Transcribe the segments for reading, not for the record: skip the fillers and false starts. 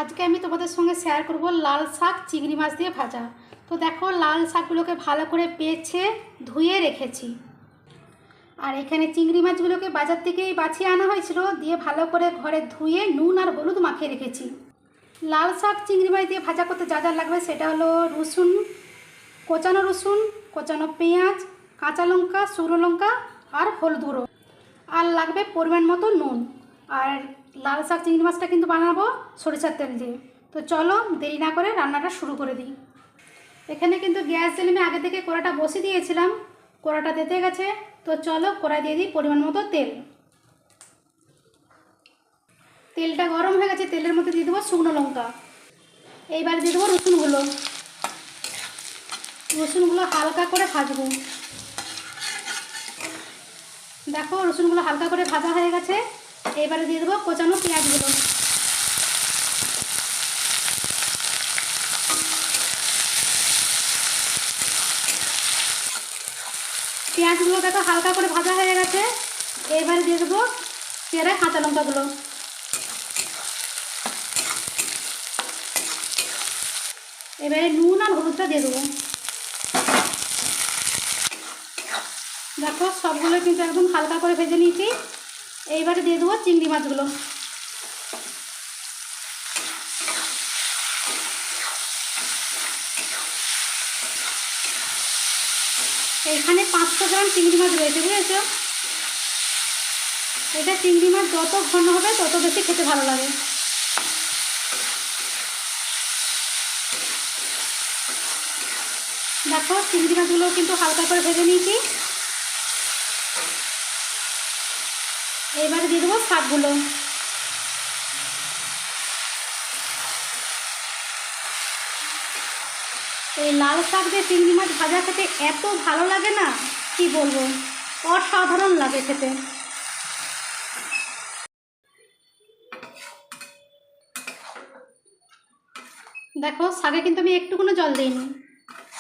আজকে আমি তোমাদের সঙ্গে শেয়ার করব লাল শাক চিংড়ি মাছ দিয়ে ভাজা। তো দেখো, লাল শাকগুলোকে ভালো করে বেছে ধুয়ে রেখেছি। আর এখানে চিংড়ি মাছগুলোকে বাজার থেকেই বাছিয়ে আনা হয়েছিল, দিয়ে ভালো করে ঘরে ধুয়ে নুন আর হলুদ মাখিয়ে রেখেছি। লাল শাক চিংড়ি মাছ দিয়ে ভাজা করতে যা যা লাগবে সেটা হলো রসুন, কোচানো পেঁয়াজ, কাঁচা লঙ্কা, শুকনো লঙ্কা আর হলুদ গুঁড়ো, আর লাগবে পরিমাণ মতো নুন। আর লাল শাক চিংড়ি মাছটা কিন্তু বানাবো সরিষার তেল দিয়ে। তো চলো দেরি না করে রান্নাটা শুরু করে দিই। এখানে কিন্তু গ্যাস জ্বেলে আমি আগে থেকে কড়াটা বসিয়ে দিয়েছিলাম, কড়াটা তেতে গেছে। তো চলো কড়াই দিয়ে দিই পরিমাণ মতো তেল। তেলটা গরম হয়ে গেছে, তেলের মধ্যে দিয়ে দেবো শুকনো লঙ্কা। এইবার দিয়ে দেবো রসুনগুলো হালকা করে ভাজবো। দেখো রসুনগুলো হালকা করে ভাজা হয়ে গেছে। এবারে দিয়ে দেবো কোচানো পেঁয়াজগুলো। পেঁয়াজগুলো দেখো হালকা করে ভাজা হয়ে গেছে। এবারে দিয়ে দেবো চেরা কাঁচা লঙ্কাগুলো। এবারে নুন আর হলুদটা দিয়ে দেবো। দেখো সবগুলো কিন্তু একদম হালকা করে ভেজে নিয়েছি। এইবারে দিয়ে দেবো চিংড়ি মাছগুলো। এখানে 500 গ্রাম চিংড়ি মাছ রয়েছে, বুঝেছো? এটা চিংড়ি মাছ যত ঘন হবে তত বেশি খেতে ভালো লাগে। দেখো চিংড়ি মাছগুলো কিন্তু হালকা করে ভেজে নিয়েছি। এবারে দিয়ে দেবো শাকগুলো। এই লাল শাক দিয়ে চিংড়ি মাছ ভাজা খেতে এত ভালো লাগে না, কি বলবো, অসাধারণ লাগে খেতে। দেখো শাকে কিন্তু আমি একটুকুনো জল দিইনি,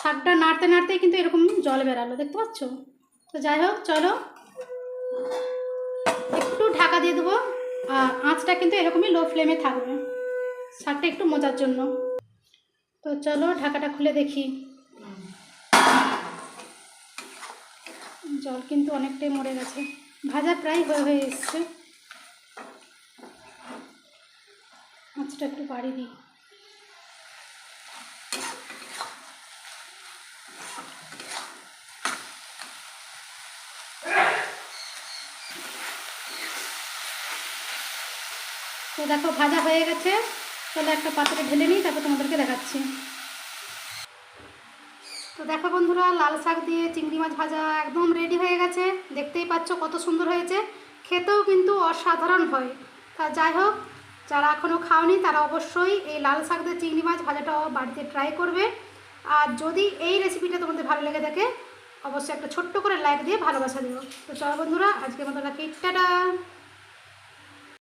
শাকটা নাড়তে নাড়তেই কিন্তু এরকম জল বেরালো, দেখতে পাচ্ছ? তো যাই হোক, চলো একটু ঢাকা দিয়ে দেবো। আর আঁচটা কিন্তু এরকমই লো ফ্লেমে থাকবে, শাকটা একটু মজার জন্য। তো চলো ঢাকাটা খুলে দেখি। জল কিন্তু অনেকটাই মরে গেছে, ভাজা প্রায় হয়ে এসছে। আঁচটা একটু বাড়িয়ে দিই। তো দেখো ভাজা হয়ে গেছে। তাহলে একটা পাত্রে ঢেলে নিই, তারপর তোমাদেরকে দেখাচ্ছি। তো দেখো বন্ধুরা, লাল শাক দিয়ে চিংড়ি মাছ ভাজা একদম রেডি হয়ে গেছে। দেখতেই পাচ্ছ কত সুন্দর হয়েছে, খেতেও কিন্তু অসাধারণ হয়। তা যাই হোক, যারা এখনও খাওনি তারা অবশ্যই এই লাল শাক দিয়ে চিংড়ি মাছ ভাজাটাও বাড়িতে ট্রাই করবে। আর যদি এই রেসিপিটা তোমাদের ভালো লেগে থাকে, অবশ্যই একটা ছোট্ট করে লাইক দিয়ে ভালোবাসা দিও। তো চলো বন্ধুরা, আজকের মতো রাখি, টাটা।